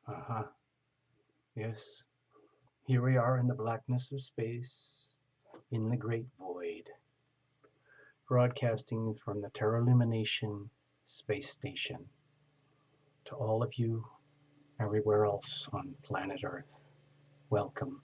Uh-huh. Yes. Here we are in the blackness of space, in the great void, broadcasting from the Tarot Lumination space station to all of you everywhere else on planet Earth. Welcome.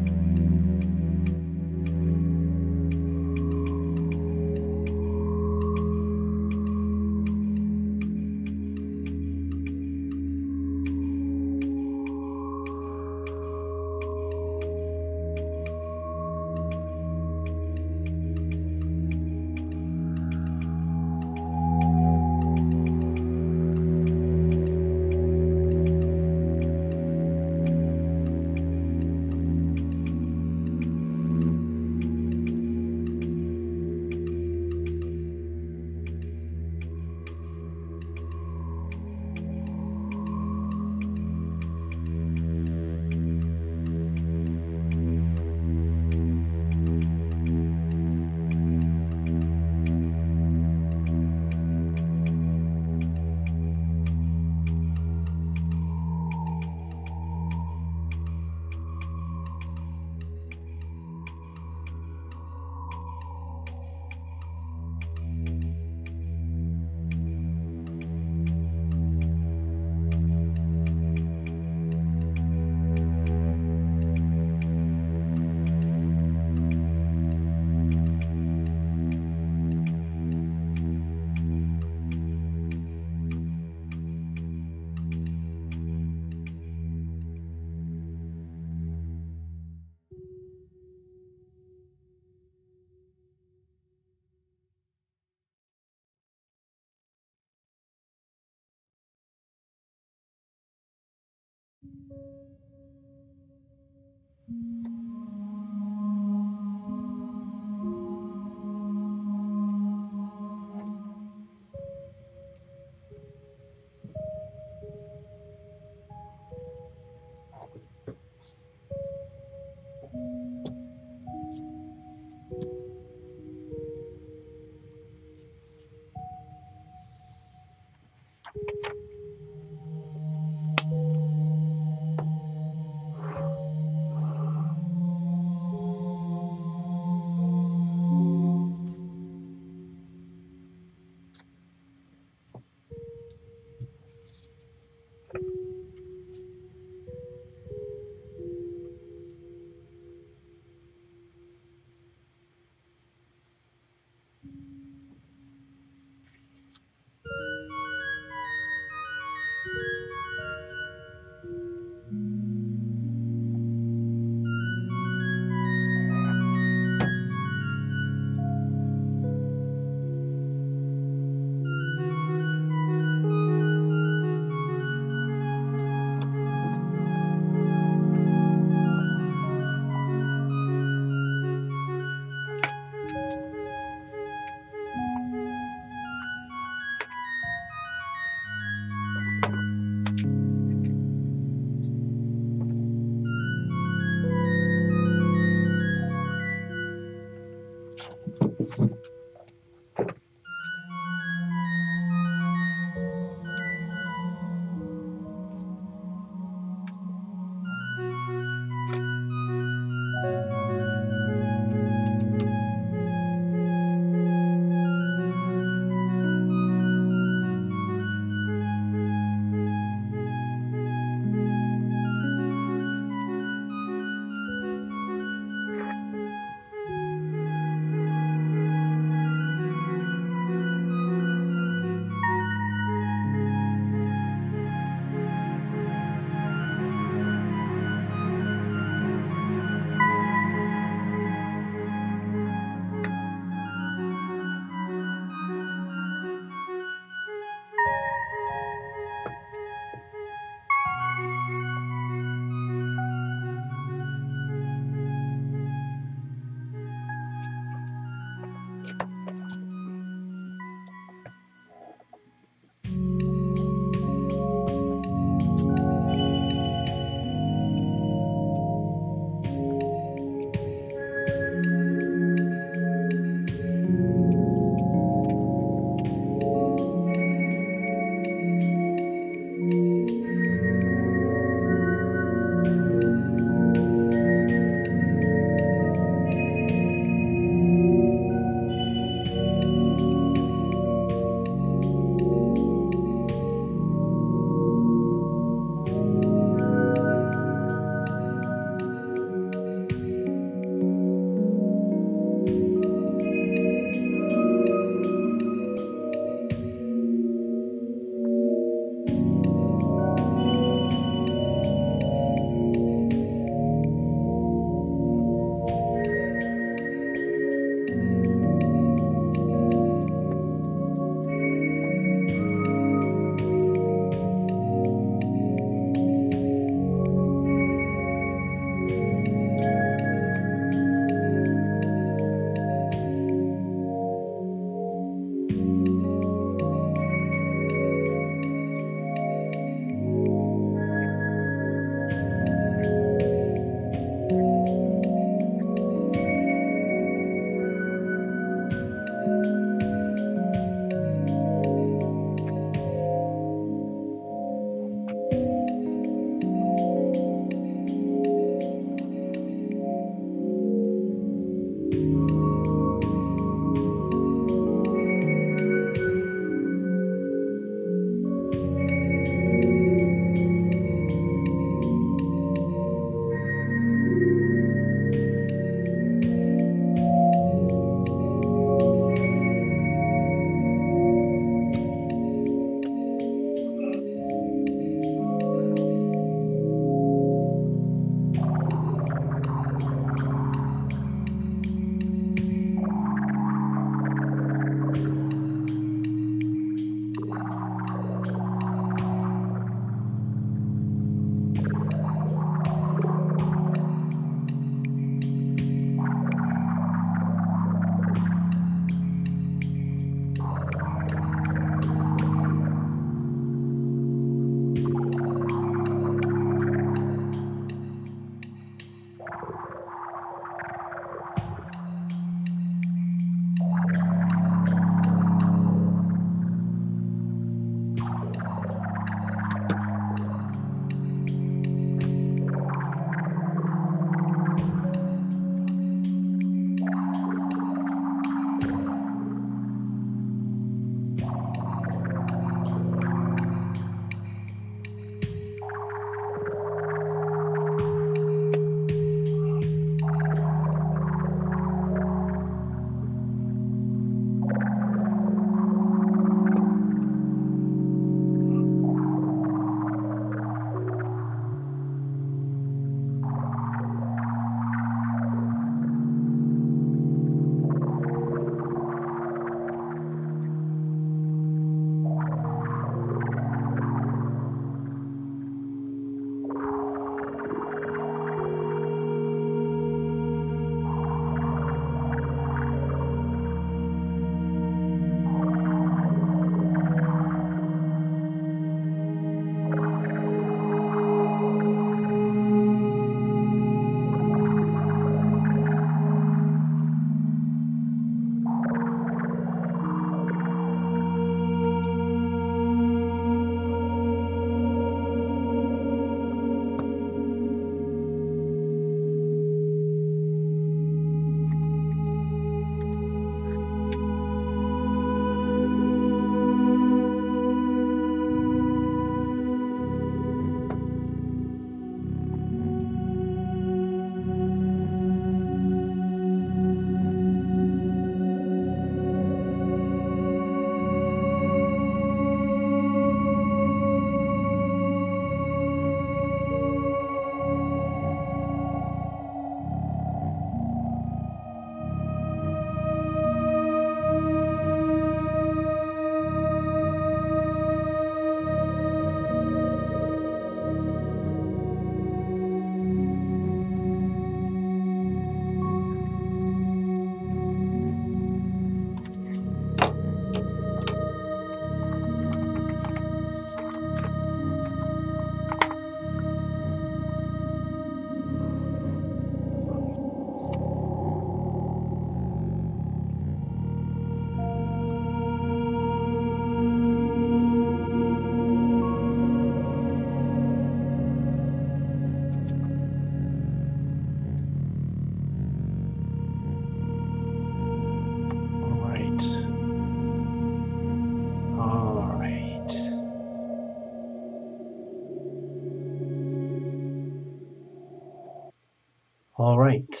All right,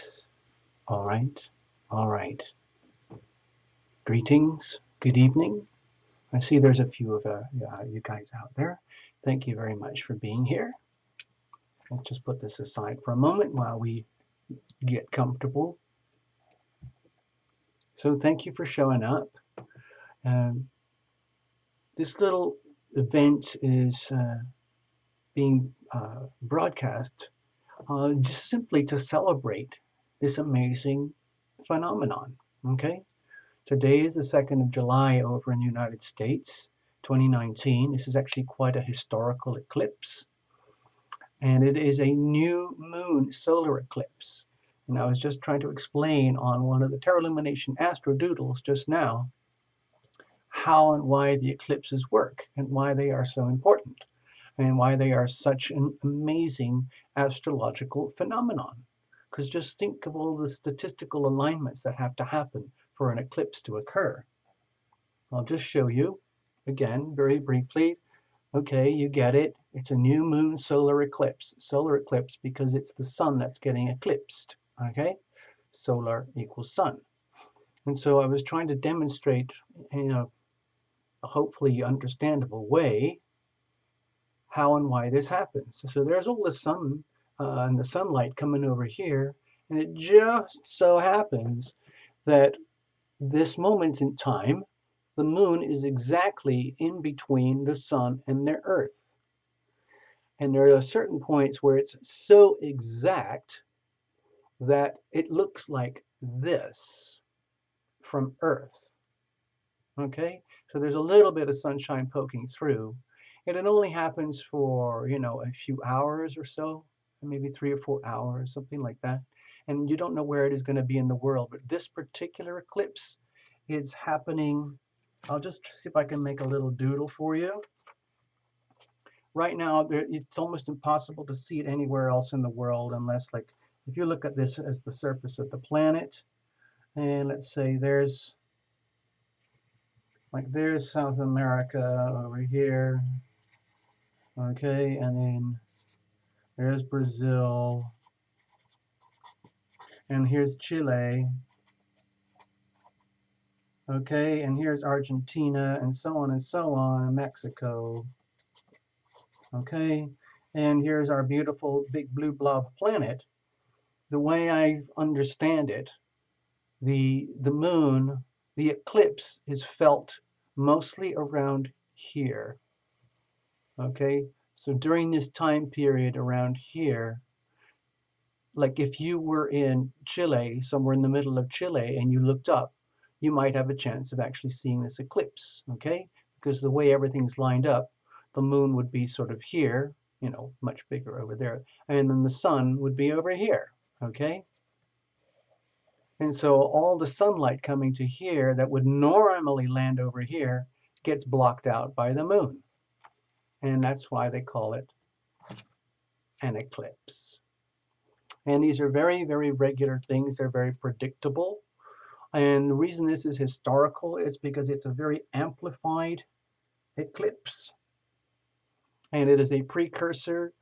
all right, all right. Greetings, good evening. I see there's a few of you guys out there. Thank you very much for being here. Let's just put this aside for a moment while we get comfortable. So thank you for showing up. This little event is being broadcast just simply to celebrate this amazing phenomenon. Okay, today is the 2nd of July over in the United States, 2019. This is actually quite a historical eclipse, and it is a new moon solar eclipse. And I was just trying to explain on one of the Tarot Lumination ASTRODOODLES just now how and why the eclipses work and why they are so important and why they are such an amazing astrological phenomenon. Because just think of all the statistical alignments that have to happen for an eclipse to occur. I'll just show you again very briefly. Okay, you get it. It's a new moon solar eclipse. Solar eclipse because it's the sun that's getting eclipsed. Okay, solar equals sun. And so I was trying to demonstrate in a hopefully understandable way how and why this happens. So there's all the sun and the sunlight coming over here, and it just so happens that this moment in time, the moon is exactly in between the sun and the earth. And there are certain points where it's so exact that it looks like this from Earth. Okay, so there's a little bit of sunshine poking through, and it only happens for, a few hours or so, maybe 3 or 4 hours, something like that. And you don't know where it is going to be in the world, but this particular eclipse is happening. I'll just see if I can make a little doodle for you. Right now, it's almost impossible to see it anywhere else in the world unless, like, if you look at this as the surface of the planet, and let's say there's South America over here, okay, and then there's Brazil, and here's Chile, okay, and here's Argentina, and so on and so on, Mexico, okay, and here's our beautiful big blue blob planet. The way I understand it, the moon, the eclipse is felt mostly around here, okay? So during this time period around here, like if you were in Chile, somewhere in the middle of Chile, and you looked up, you might have a chance of actually seeing this eclipse, okay? Because the way everything's lined up, the moon would be sort of here, much bigger over there, and then the sun would be over here, okay? And so all the sunlight coming to here that would normally land over here gets blocked out by the moon. And that's why they call it an eclipse. And these are very, very regular things. They're very predictable. And the reason this is historical is because it's a very amplified eclipse. And it is a precursor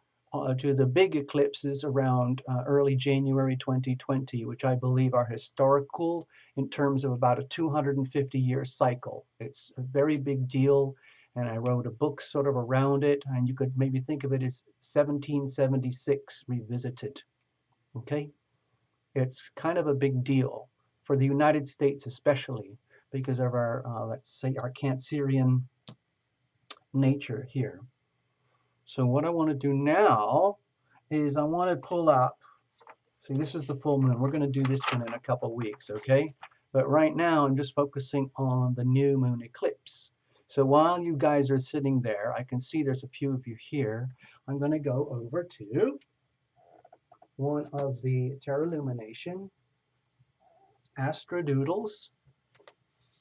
to the big eclipses around early January 2020, which I believe are historical in terms of about a 250-year cycle. It's a very big deal, and I wrote a book sort of around it, and you could maybe think of it as 1776 revisited, okay? It's kind of a big deal for the United States especially because of our, let's say, our Cancerian nature here. So what I want to do now is I want to pull up, see, this is the full moon. We're going to do this one in a couple weeks, okay? But right now I'm just focusing on the new moon eclipse. So while you guys are sitting there, I can see there's a few of you here. I'm going to go over to one of the Tarot Lumination ASTRODOODLES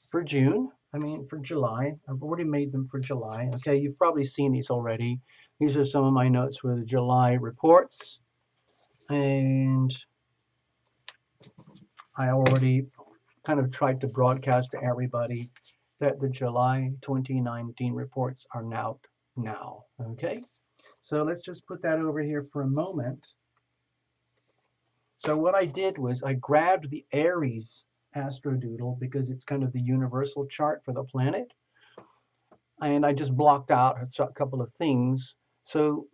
for July. I've already made them for July. Okay, you've probably seen these already. These are some of my notes for the July reports. And I already kind of tried to broadcast to everybody that the July 2019 reports are out now. Okay, so let's just put that over here for a moment. So what I did was I grabbed the Aries astrodoodle because it's kind of the universal chart for the planet, and I just blocked out a couple of things. So,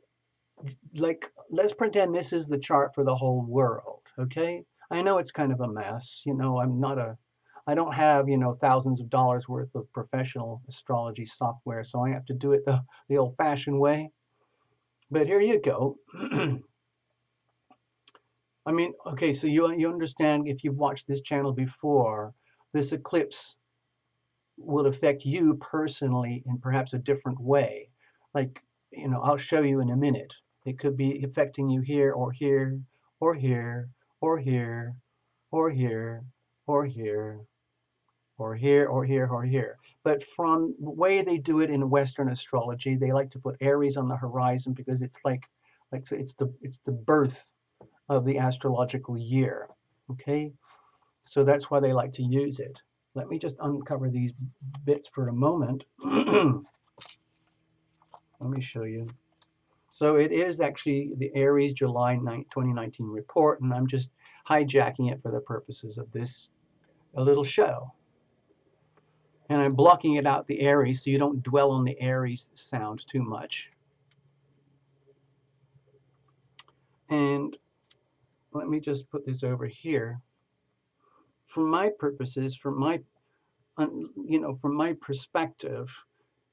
like, let's pretend this is the chart for the whole world, okay? I know it's kind of a mess. You know, I don't have, you know, thousands of dollars worth of professional astrology software, so I have to do it the old-fashioned way. But here you go. I mean, okay, so you understand, if you've watched this channel before, this eclipse will affect you personally in perhaps a different way. Like, you know, I'll show you in a minute. It could be affecting you here or here or here or here or here or here or here or here or here. But from the way they do it in Western astrology, they like to put Aries on the horizon because it's like it's the birth of the astrological year. Okay, so that's why they like to use it. Let me just uncover these bits for a moment. Let me show you. So it is actually the Aries July 2019 report, and I'm just hijacking it for the purposes of this a little show. And I'm blocking it out, the Aries, so you don't dwell on the Aries sound too much. And let me just put this over here. For my purposes, from my, you know, from my perspective,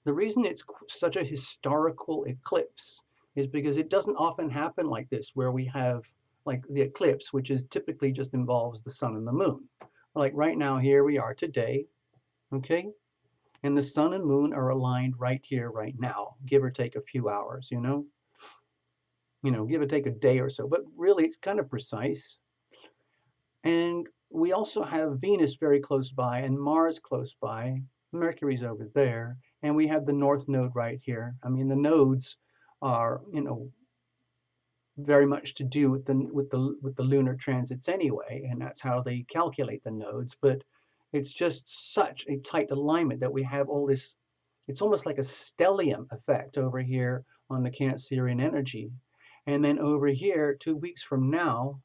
the reason it's such a historical eclipse is because it doesn't often happen like this, where we have like the eclipse, which is typically just involves the sun and the moon. Like right now, here we are today, okay? And the sun and moon are aligned right here, right now, give or take a few hours, you know, give or take a day or so, but really it's kind of precise. And we also have Venus very close by and Mars close by. Mercury's over there, and we have the North Node right here. I mean, the nodes are, you know, very much to do with the lunar transits anyway, and that's how they calculate the nodes. But it's just such a tight alignment that we have all this. It's almost like a stellium effect over here on the Cancerian energy, and then over here, 2 weeks from now,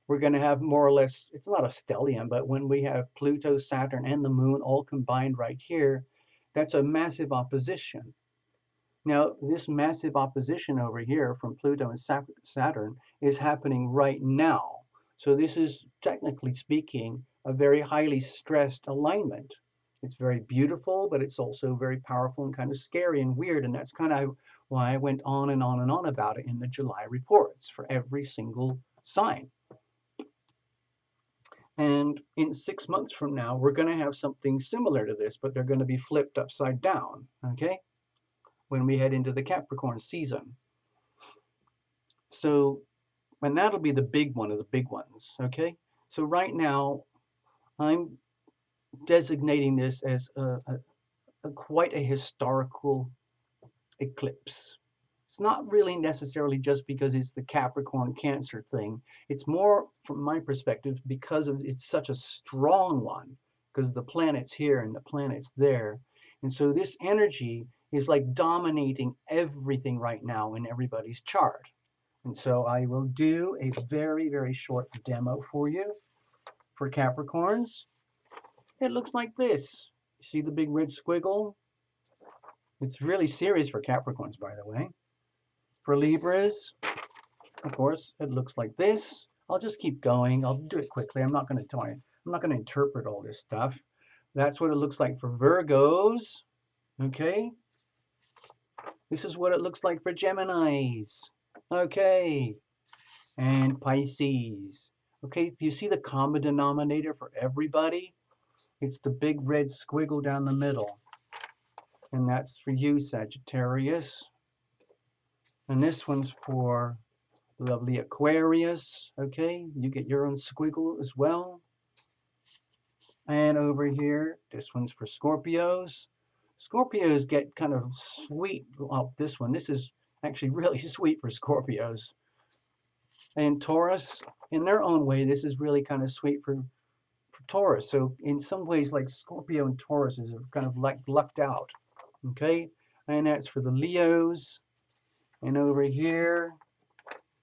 we're going to have more or less, it's not a stellium, but when we have Pluto, Saturn, and the moon all combined right here, that's a massive opposition. Now, this massive opposition over here from Pluto and Saturn is happening right now. So this is, technically speaking, a very highly stressed alignment. It's very beautiful, but it's also very powerful and kind of scary and weird. And that's kind of why I went on and on and on about it in the July reports for every single sign. And in 6 months from now, we're going to have something similar to this, but they're going to be flipped upside down, okay? When we head into the Capricorn season. So, and that'll be the big one of the big ones, okay? So right now, I'm designating this as quite a historical eclipse. It's not really necessarily just because it's the Capricorn Cancer thing. It's more, from my perspective, because it's such a strong one, because the planet's here and the planet's there. And so this energy is like dominating everything right now in everybody's chart. And so I will do a very, very short demo for you for Capricorns. It looks like this. See the big red squiggle? It's really serious for Capricorns, by the way. For Libras, of course, it looks like this. I'll just keep going. I'll do it quickly. I'm not going to interpret all this stuff. That's what it looks like for Virgos. Okay. This is what it looks like for Geminis. Okay. And Pisces. Okay, do you see the common denominator for everybody? It's the big red squiggle down the middle. And that's for you, Sagittarius. And this one's for lovely Aquarius. Okay, you get your own squiggle as well. And over here, this one's for Scorpios. Scorpios get kind of sweet. Oh, this is actually really sweet for Scorpios. And Taurus, in their own way, this is really kind of sweet for Taurus. So in some ways, like Scorpio and Taurus is kind of like lucked out. Okay, and that's for the Leos. And over here,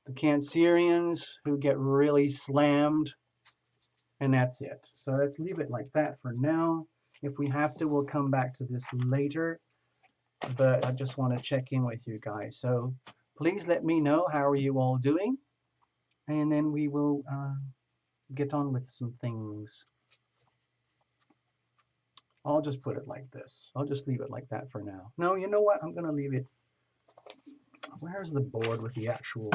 the Cancerians who get really slammed, and that's it. So let's leave it like that for now. If we have to, we'll come back to this later, but I just want to check in with you guys. So please let me know how are you all doing, and then we will get on with some things. I'll just put it like this. I'll just leave it like that for now. No, you know what? I'm going to leave it. Where's the board with the actual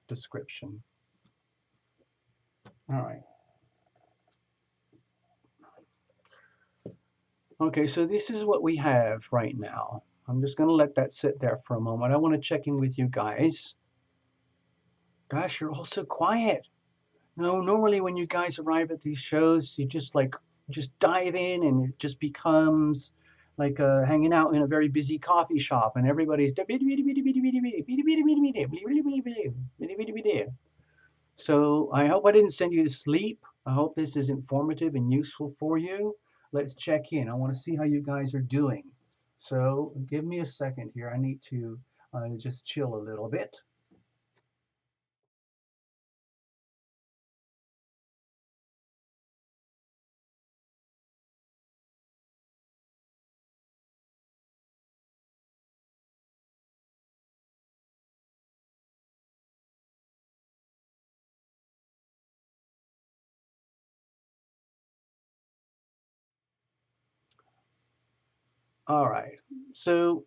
description? All right. Okay, so this is what we have right now. I'm just going to let that sit there for a moment. I want to check in with you guys. Gosh, you're all so quiet. No, normally when you guys arrive at these shows, you just dive in and it just becomes like hanging out in a very busy coffee shop and everybody's so I hope I didn't send you to sleep. I hope this is informative and useful for you. Let's check in. I want to see how you guys are doing. So give me a second here. I need to just chill a little bit. All right. So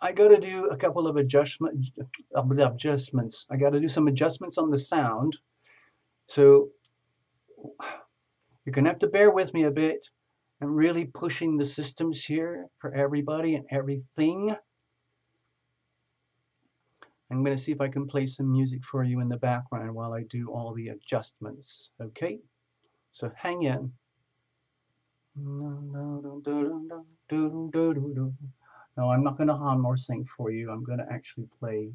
I got to do a couple of adjustments. I got to do some adjustments on the sound. So you're going to have to bear with me a bit. I'm really pushing the systems here for everybody and everything. I'm going to see if I can play some music for you in the background while I do all the adjustments. Okay? So hang in. No, I'm not going to hum or sing for you. I'm going to actually play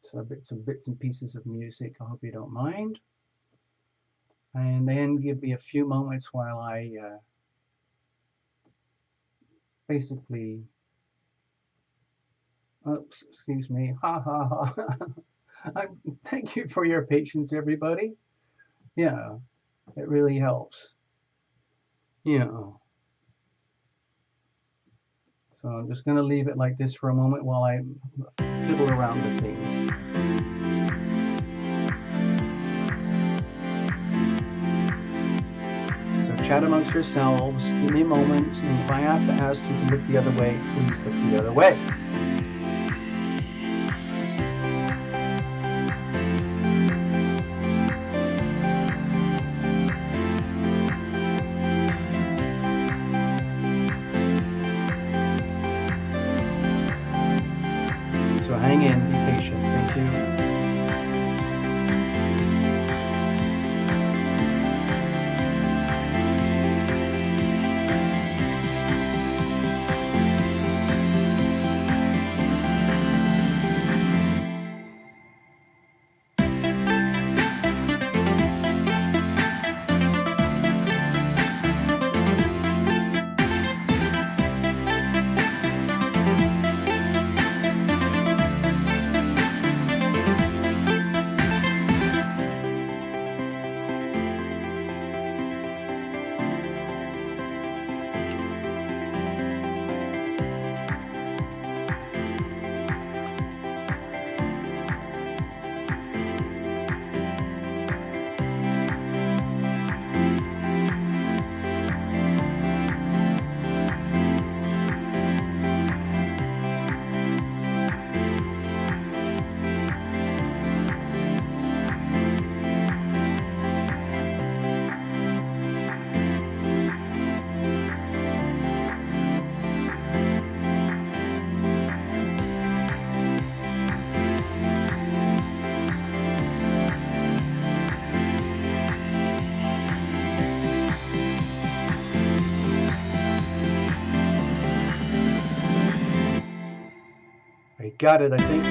some bits and pieces of music. I hope you don't mind. And then give me a few moments while I basically, oops, excuse me, ha ha ha. Thank you for your patience, everybody. Yeah, it really helps. You know. So I'm just going to leave it like this for a moment while I fiddle around with things. So chat amongst yourselves, give me a moment, and if I have to ask you to look the other way, please look the other way. Hang in, be patient. Thank you. I got it, I think.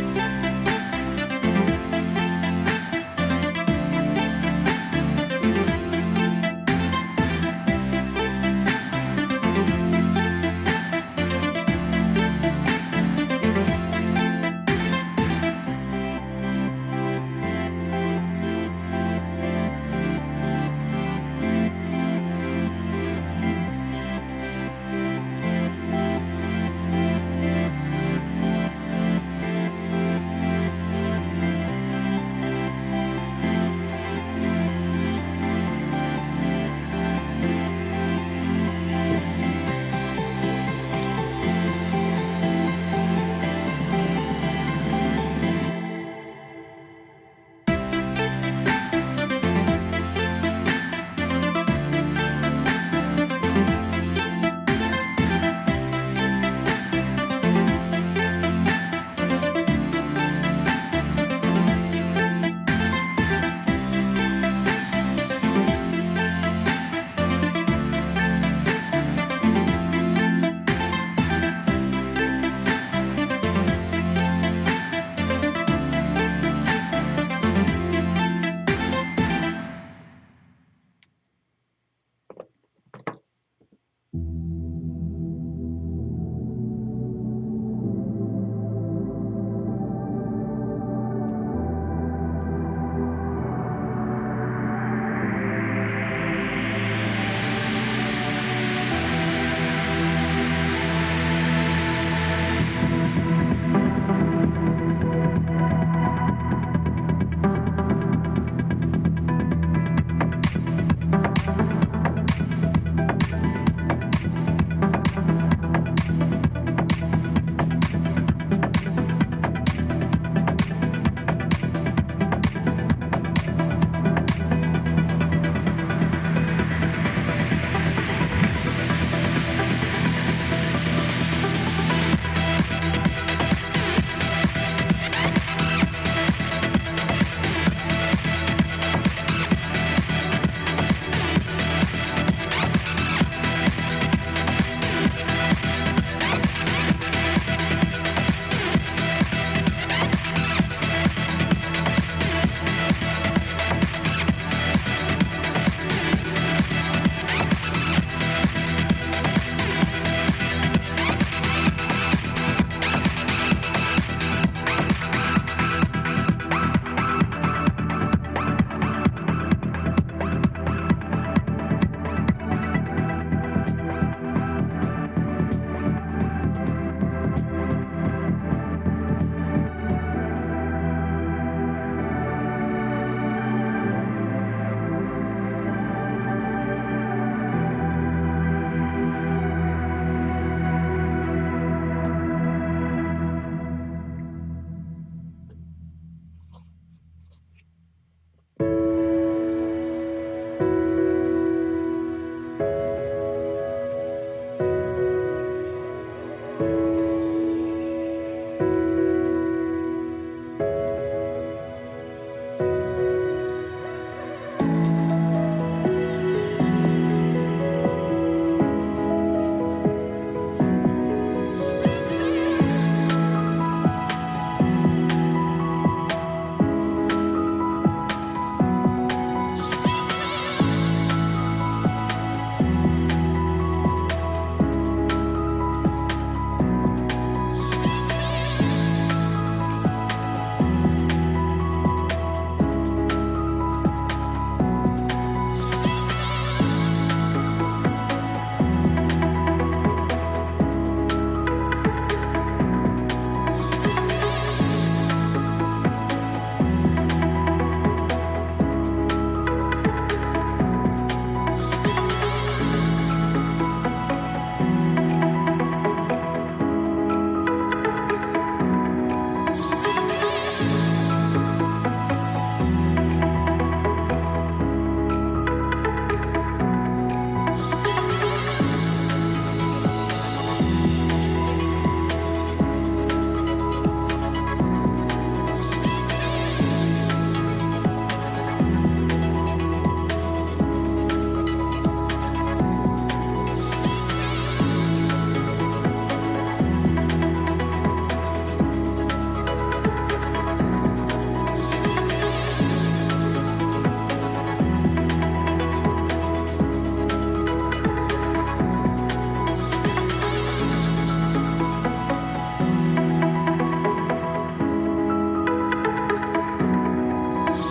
Hey,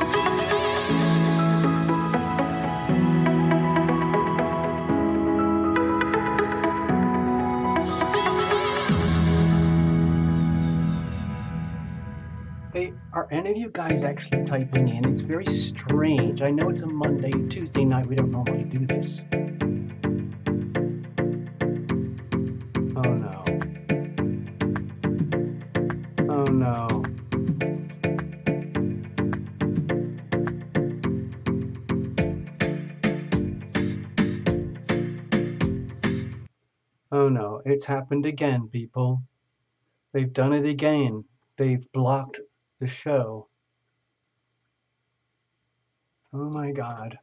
are any of you guys actually typing in? It's very strange. I know it's a Monday, Tuesday night. We don't normally do this. Oh no. Oh no. Oh no. It's happened again, people. They've done it again. They've blocked the show. Oh my God.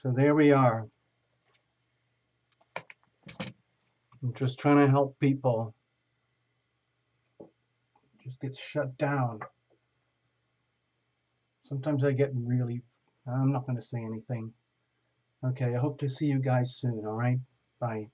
So there we are. I'm just trying to help people. Just get shut down. Sometimes I get really, I'm not going to say anything. Okay, I hope to see you guys soon, all right? Bye.